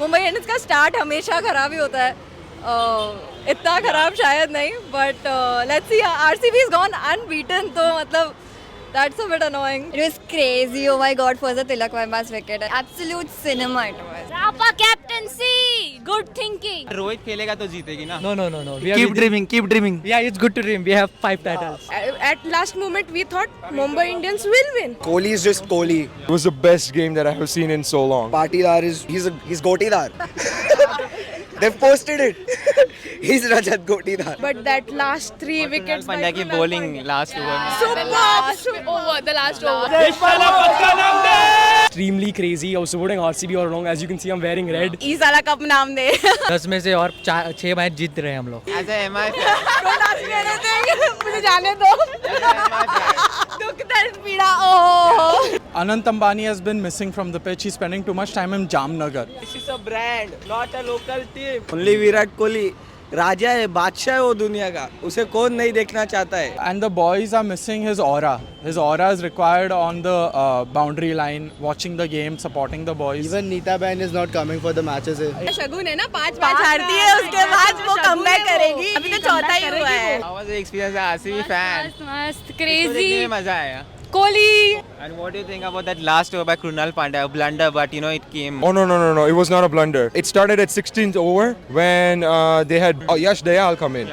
Mumbai Indians का start हमेशा खराब ही होता है, इतना खराब शायद नहीं, but let's see. RCB is gone unbeaten, तो मतलब that's a bit annoying. It was crazy. Oh my God, for the Tilak Verma's wicket. Absolute cinema it was. Rapa captaincy, good thinking. Rohit खेलेगा तो जीतेगी ना. No. Keep dreaming, keep dreaming. Yeah, it's good to dream. We have 5 titles. At last moment, we thought Mumbai Indians will win. Kohli is just Kohli. It was the best game that I have seen in so long. Patidar is he's Gotidar. They've posted it. He's Rajat Gotidar. But that last 3 wickets. Pandya की bowling last over में. The last over. Extremely crazy. I was supporting RCB all along. As you can see, I'm wearing red. इस वाला cup नाम दे. 10 में से और 6 match जीत रहे हैं हम लोग. As a MI fan. मुझे जाने दो. दुख दर्द पीड़ा. Oh. Anant Ambani has been missing from the pitch. He's spending too much time in Jamnagar. This is a brand, not a local team. Only Virat Kohli. राजा है, बादशाह है वो दुनिया का. उसे कौन नहीं देखना चाहता है. And the boys are missing his aura. His aura is required on the boundary line, watching the game, supporting the boys. Even Neeta Bain is not coming for the matches. शगुन है ना 5 मैच हारती है, उसके बाद वो comeback करेगी. अभी तो चौथा ही हुआ है. How was the experience as RCB fan? मस्त इसको देखने में मजा आया. Kohli. And what do you think about that last over by Krunal Pandya? A blunder, but you know it came. Oh no! It was not a blunder. It started at 16th over when they had Yash Dayal come in,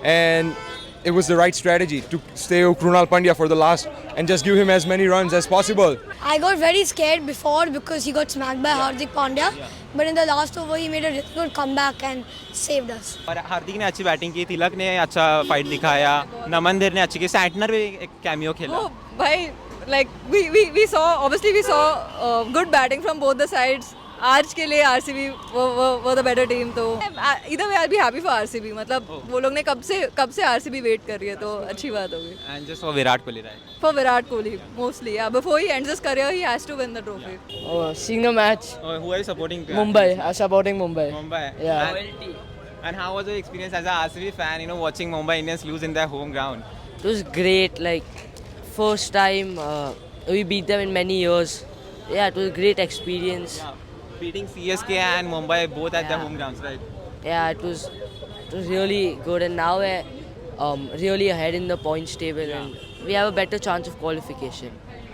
and it was the right strategy to stay with Krunal Pandya for the last and just give him as many runs as possible. I got very scared before because he got smacked by Hardik Pandya. But in the last over, he made a really good comeback and saved us. और हार्दिक ने अच्छी batting की, तिलक ने अच्छा fight दिखाया, नमनदीर ने अच्छी की, सैंटनर भी एक कैमियो खेला. Oh, भाई, like we saw good batting from both the sides. आज के लिए आरसीबी वो द बेटर टीम, तो इधर we are be happy for RCB. मतलब वो लोग ने कब से आरसीबी वेट कर रही है, तो अच्छी बात होगी. And just for Virat Kohli, right? For Virat Kohli mostly, yeah. Before he ends his career, he has to win the trophy. Seeing the match. Who are you supporting? Mumbai. I'm supporting Mumbai. Mumbai. Yeah. And how was the experience as a RCB fan? You know, watching Mumbai Indians lose in their home ground. It was great. Like first time we beat them in many years. Yeah, it was a great experience. Yeah. Beating CSK and Mumbai both at their home grounds, right? Yeah, it was really good, and now we're really ahead in the points table, and we have a better chance of qualification.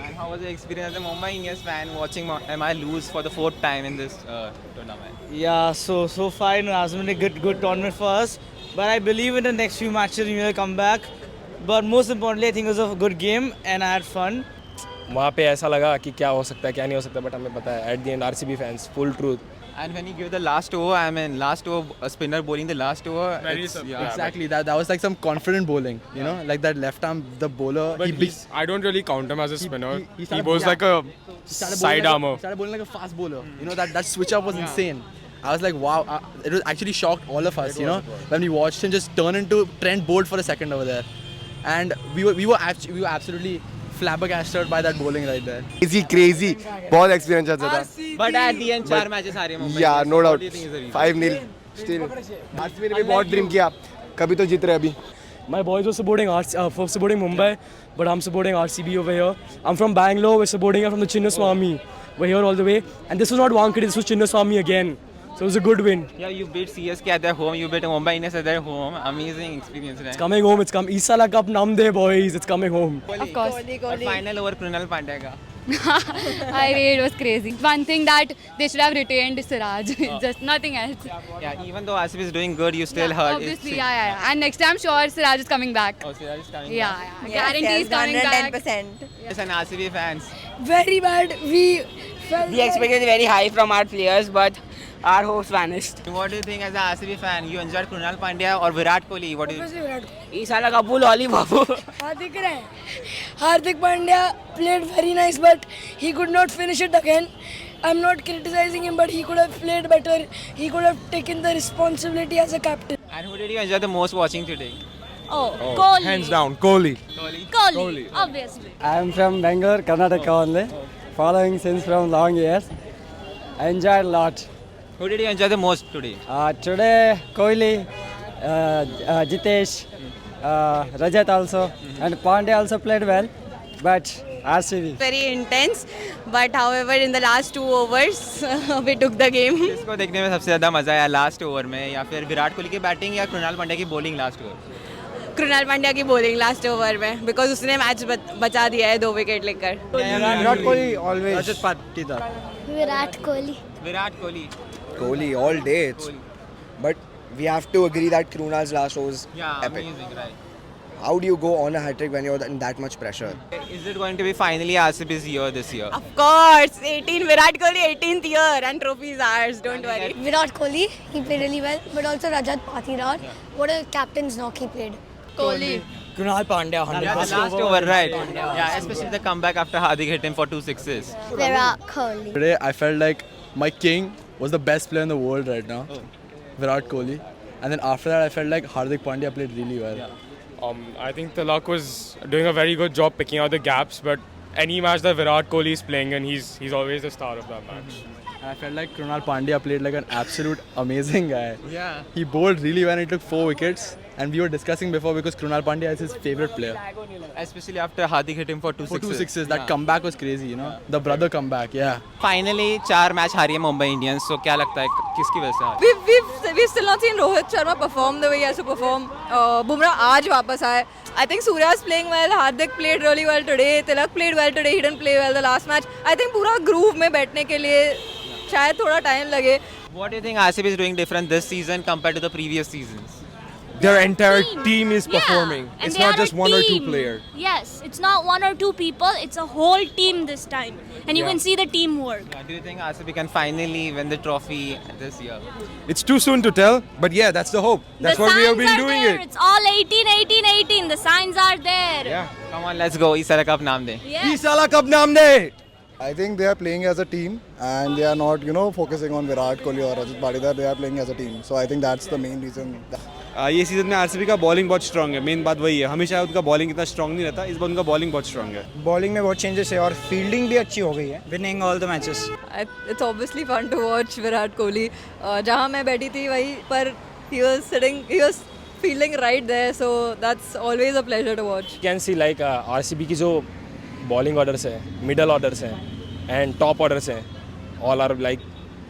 And how was the experience as a Mumbai Indians fan watching MI lose for the 4th time in this tournament? Yeah, so far it has been a good tournament for us. But I believe in the next few matches we will come back. But most importantly, I think it was a good game and I had fun. वहाँ पे ऐसा लगा कि क्या हो सकता है क्या नहीं हो सकता, बट हमें पता है at the end RCB fans full truth. And when he gave the last over, I mean, last over, a spinner bowling the last over. Exactly, that was like some confident bowling, you know, like that left arm, the bowler. But I don't really count him as a spinner. He bowls like a side armour. He started bowling like a fast bowler. You know, that switch up was insane. I was like, wow, it was actually shocked all of us, you know, when we watched him just turn into Trent Bolt for a second over there. And we were absolutely flabbergasted by that bowling right there. Crazy. बहुत experience अच्छा था. But at the end, 4 matches हारे Mumbai. Yeah, no doubt. What do you think is the reason? 5-0. Still. RCB ने भी बहुत dream किया. कभी तो जीत रहे अभी. My boys were supporting Mumbai, but I'm supporting RCB over here. I'm from Bangalore. We're supporting it from the Chinnaswamy. We're here all the way, and this was not Wankhede. This was Chinnaswamy again. So it was a good win. Yeah, you beat CSK at their home. You beat Mumbai Indians at their home. Amazing experience, right? It's coming home. It's come. Isala Cup Namde boys. It's coming home. Of course. और final over Krunal Pandya का. I mean, it was crazy. One thing that they should have retained Siraj. Just nothing else. Yeah, even though RCB is doing good, you still heard. Obviously, yeah. And next time, sure, Siraj is coming back. Oh, Siraj is coming Yeah. back. Guarantee he's coming back. 110%. Yes, and RCB fans. Very bad. We expected very high from our players, but our hopes vanished. What do you think as a RCB fan? You enjoyed Krunal Pandya or Virat Kohli? What do you? Isala Kapoor, Oli Babu. Hardik Pandya played very nice, but he could not finish it again. I'm not criticizing him, but he could have played better. He could have taken the responsibility as a captain. And who did you enjoy the most watching today? Oh, Kohli. Hands down, Kohli. Kohli. Obviously. I am from Bangalore, Karnataka only. Following since from long years. I enjoyed a lot. Who did you enjoy the most today? Today, Kohli, Jitesh, Rajat also, and Pandey also played well. But RCB. Very intense, but however in the last 2 overs we took the game. इसको देखने में सबसे ज़्यादा मज़ा आया last over में, या फिर विराट कोहली की बैटिंग या कृणाल पांड्या की bowling last over? Krunal Pandya की बॉलिंग लास्ट ओवर में, बिकॉज उसने मैच बचा दिया है 2 विकेट लेकर. Virat Kohli always. Rajat Patidar. Virat Kohli. Virat Kohli. Kohli all day. But we have to agree that Krunal's last was epic. Amazing, right. How do you go on a hat-trick when you're in that much pressure? Is it going to be finally RCB's year this year? Of course, 18 Virat Kohli 18th year and trophy is ours. Don't worry. Virat Kohli, he played really well, but also Rajat Patidar. What a captain's knock he played. Kohli. Kunal Pandya, 100%. Yeah, the last over, right? Yeah, especially the comeback after Hardik hit him for 2 sixes. Virat Kohli. Today I felt like my king was the best player in the world right now. Virat Kohli. And then after that I felt like Hardik Pandya played really well. I think Tilak was doing a very good job picking out the gaps, but any match that Virat Kohli is playing in, he's always the star of that match. And I felt like Krunal Pandya played like an absolute amazing guy. Yeah. He bowled really well and he took 4 wickets. And we were discussing before because Krunal Pandya is his favorite player. Especially after Hardik hit him for 2 For sixes. 2 sixes, that comeback was crazy, you know. The brother comeback, yeah. Finally 4 match हारी है Mumbai Indians, so क्या लगता है किसकी वजह से हारी? We've still not seen Rohit Sharma perform the way he has to perform. Bumrah आज वापस आए. I think Surya is playing well. Hardik played really well today. Tilak played well today. He didn't play well the last match. I think पूरा groove में बैठने के लिए शायद थोड़ा time लगे. What do you think RCB is doing different this season compared to the previous seasons? Their entire team is performing. And It's they not are just a one or two team. players. Yes, it's not 1 or 2 people, it's a whole team this time. And you can see the teamwork. Yeah, do you think RCB can finally win the trophy this year? It's too soon to tell, but yeah, that's the hope. That's The what we have signs been are doing there. it. It's all 18, 18, 18. The signs are there. Yeah. Come on, let's go. इस साल का नाम दे. Yes. Isala Cup naam de. I think they are playing as a team and they are not, focusing on Virat Kohli or Rajat Patidar. They are playing as a team. So I think that's the main reason. ये season में RCB का bowling बहुत strong है. Main बात वही है, हमेशा उनका बॉलिंग इतना स्ट्रांग नहीं रहता. इस बार उनका बॉलिंग बहुत स्ट्रांग है. बॉलिंग में बहुत चेंजेस है और फील्डिंग भी अच्छी हो गई है. Winning all the matches. It's obviously fun to watch Virat Kohli. जहाँ मैं बैठी थी वहीं पर he was fielding right there, so that's always a pleasure to watch. You can see like RCB की जो bowling orders है, middle orders हैं, and top orders हैं, all are like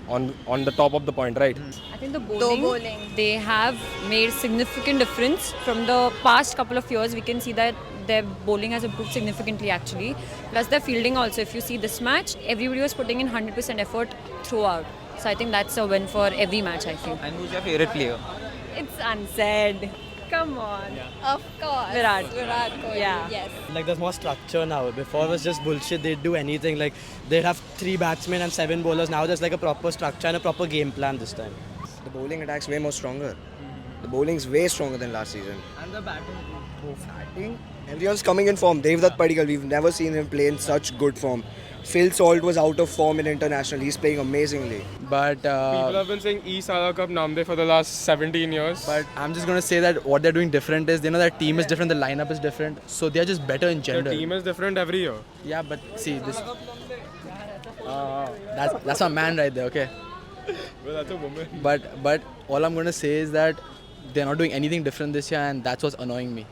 on the top of the point, right? I think the bowling, they have made significant difference from the past couple of years. We can see that their bowling has improved significantly actually. Plus their fielding also. If you see this match, everybody was putting in 100% effort throughout. So I think that's a win for every match, I feel. And who's your favorite player? It's unsaid. Come on. Of course. Virat Kohli. Yeah. Yes. Like there's more structure now. Before it was just bullshit. They'd do anything. Like they'd have 3 batsmen and 7 bowlers. Now there's like a proper structure and a proper game plan this time. The bowling attack's way more stronger. The bowling's way stronger than last season. And the batting. Everyone's coming in form. Devdutt Padikkal, we've never seen him play in such good form. Phil Salt was out of form in international. He's playing amazingly. But People have been saying Isala Cup naam de for the last 17 years. But I'm just going to say that what they're doing different is, their team is different, the lineup is different. So they're just better in general. Their team is different every year. Yeah, but see this. That's my man right there. Okay. Well, that's a woman. But all I'm going to say is that they're not doing anything different this year, and that's what's annoying me.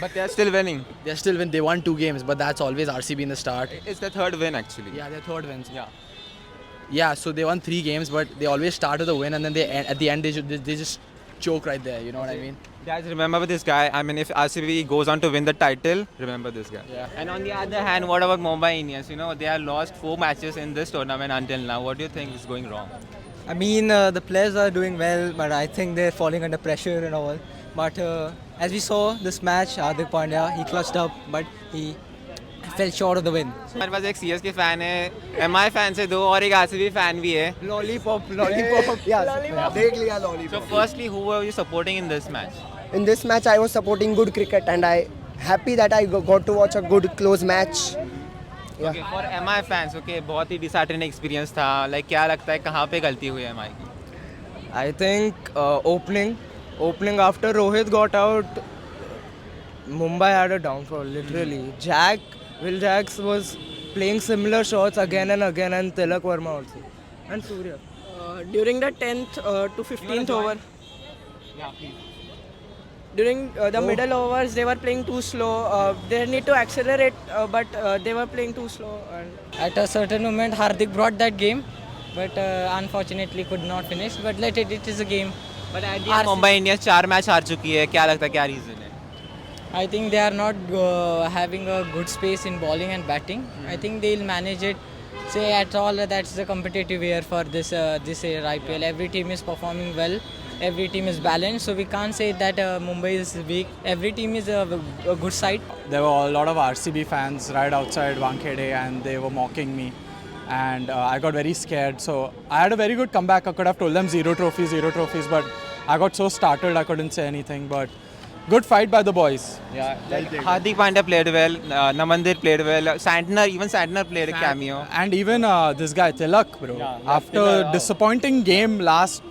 But they're still winning. They're still win. They won 2 games, but that's always RCB in the start. It's their 3rd win actually. Yeah, their 3rd wins. Yeah. Yeah, so they won 3 games, but they always start with a win, and then at the end they just choke right there. You know what I mean? Guys, remember this guy. I mean, if RCB goes on to win the title, remember this guy. Yeah. And on the other hand, what about Mumbai Indians? They have lost 4 matches in this tournament until now. What do you think is going wrong? I mean, the players are doing well, but I think they're falling under pressure and all. But as we saw this match, Hardik Pandya, he clutched up, but he fell short of the win. हमारे पास एक CSK fan है, MI fan से 2 और एक RCB fan भी है. Lollipop. Yeah, देख लिया lollipop. So firstly, who were you supporting in this match? In this match, I was supporting good cricket, and I happy that I got to watch a good close match. Okay, for MI fans, okay, बहुत ही disheartening experience था. Like क्या लगता है कहाँ पे गलती हुई MI की? I think opening after Rohit got out, Mumbai had a downfall, literally. Will Jacks was playing similar shots again and again, and Tilak Verma also. And Surya. During the 10th to 15th over. Yeah, please. during the middle overs they were playing too slow. They need to accelerate, but they were playing too slow. At a certain moment, Hardik brought that game, but unfortunately could not finish. But it is a game. But at the end, Mumbai Indians 4 match हार चुकी है, क्या लगता है क्या reason है? I think they are not having a good space in bowling and batting. I think they'll manage it. Say at all, that's the competitive year for this year IPL. Every team is performing well. Every team is balanced, so we can't say that Mumbai is weak. Every team is a good side. There were a lot of RCB fans right outside Wankhede and they were mocking me. And I got very scared. So I had a very good comeback. I could have told them 0 trophies, but I got so startled I couldn't say anything. But good fight by the boys. Yeah, like Hardik Pandya played well, Namandir played well, Santner played a cameo. And even this guy Tilak, bro. After disappointing game last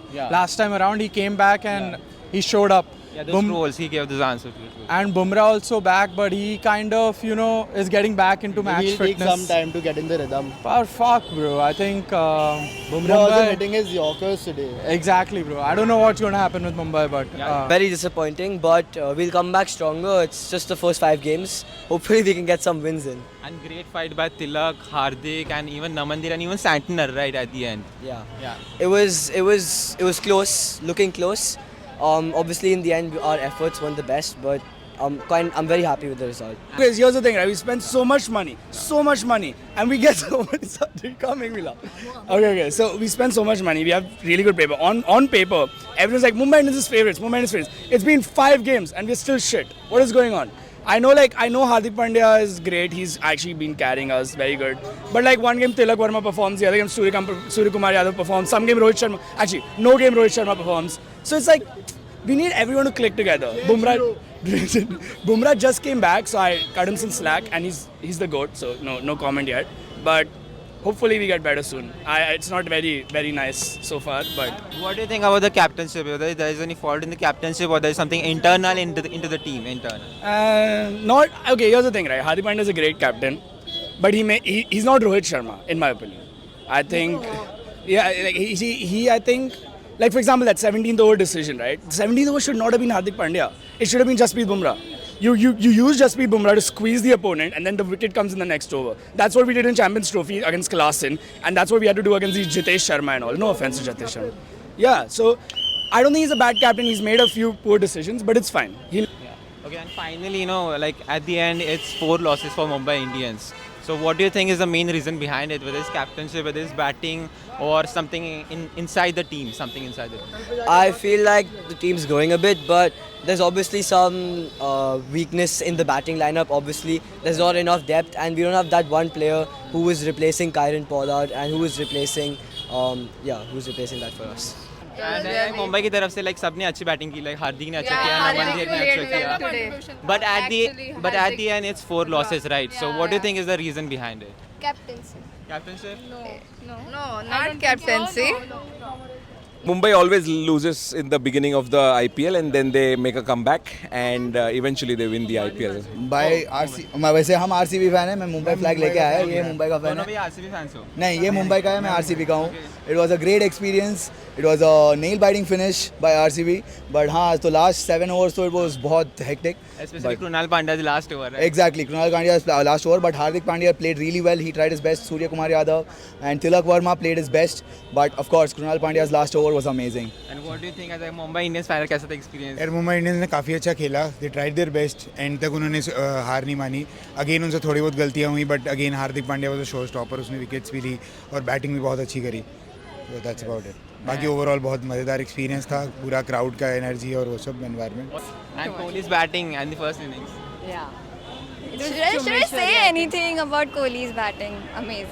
time around, he came back and he showed up. Yeah, those roles he gave those answers. And Bumrah also back, but he kind of, is getting back into match fitness. He'll take some time to get in the rhythm. But fuck, bro. I think Bumrah also hitting his Yorkers today. Exactly, bro. I don't know what's going to happen with Mumbai, but... Very disappointing, but we'll come back stronger. It's just the first 5 games. Hopefully we can get some wins in. And great fight by Tilak, Hardik, and even Namandir and even Santner right at the end. Yeah. It was close, looking close. Obviously in the end our efforts weren't the best, but I'm very happy with the result. Because here's the thing, right? We spend so much money, and we get so much. Okay. So we spend so much money. We have really good paper. On paper, everyone's like Mumbai Indians is favorites. It's been 5 games and we're still shit. What is going on? I know Hardik Pandya is great. He's actually been carrying us very good. But like one game Tilak Verma performs, the other game Surya Kumar Yadav performs. Some game Rohit Sharma. Actually, no game Rohit Sharma performs. So it's like we need everyone to click together. Bumrah just came back, so I cut him some slack, and he's the GOAT. So no comment yet. But hopefully we get better soon. It's not very nice so far, but... What do you think about the captainship? Whether there is any fault in the captainship or there is something internal into the team? Okay, here's the thing, right? Hardik Pandya is a great captain, but he's not Rohit Sharma, in my opinion. I think... Yeah, I think... Like for example, that 17th over decision, right? The 17th over should not have been Hardik Pandya. It should have been Jasprit Bumrah. You use Jasprit Bumrah to squeeze the opponent, and then the wicket comes in the next over. That's what we did in Champions Trophy against Klassen, and that's what we had to do against Jitesh Sharma and all. No offense to Jitesh Sharma. Yeah, so I don't think he's a bad captain. He's made a few poor decisions, but it's fine. Okay, and finally, at the end, it's 4 losses for Mumbai Indians. So what do you think is the main reason behind it? Whether it's captainship, whether it's batting, or something inside the team, I feel like the team's growing a bit, but there's obviously some weakness in the batting lineup. Obviously, there's not enough depth, and we don't have that one player who is replacing Kieron Pollard and who is replacing, that for us. Mumbai की तरफ से सबने अच्छी batting की, हार्दिक ने अच्छा किया, नमंदिर ने अच्छा किया, but at the end it's 4 losses, right? So what do you think is the reason behind it? Captainship? No, not captaincy. Mumbai always loses in the beginning of the IPL and then they make a comeback and eventually they win the IPL. वैसे हम RCB fan हैं, मैं Mumbai flag लेके आया, ये मुंबई का fan है। दोनों भी RCB फैंस हो? नहीं, ये मुंबई का है, मैं RCB का हूँ। It was a great experience. It was a nail-biting finish by RCB. But हाँ, तो last 7 overs so it was बहुत hectic. Especially Krunal Pandya's last over, right? Exactly, Krunal Pandya's last over. But Hardik Pandya played really well. He tried his best. Surya Kumar Yadav and Tilak Verma played his best. But of course, Krunal Pandya's last over was amazing. And what do you think as a Mumbai Indians fan कैसा था experience? यार Mumbai Indians ने काफ़ी अच्छा खेला. They tried their best. And तक उन्होंने हार नहीं मानी. अगेन उनसे थोड़ी बहुत गलतियाँ हुई, but again Hardik Pandya was show stopper. उसने विकेट्स भी ली और बैटिंग भी बहुत अच्छी करी. So that's about it. बाकी ओवरऑल बहुत मज़ेदार एक्सपीरियंस था. पूरा क्राउड का एनर्जी और वो सब environment. And Kohli's batting and the first innings. Yeah. Should I say anything about Kohli's batting? Amazing.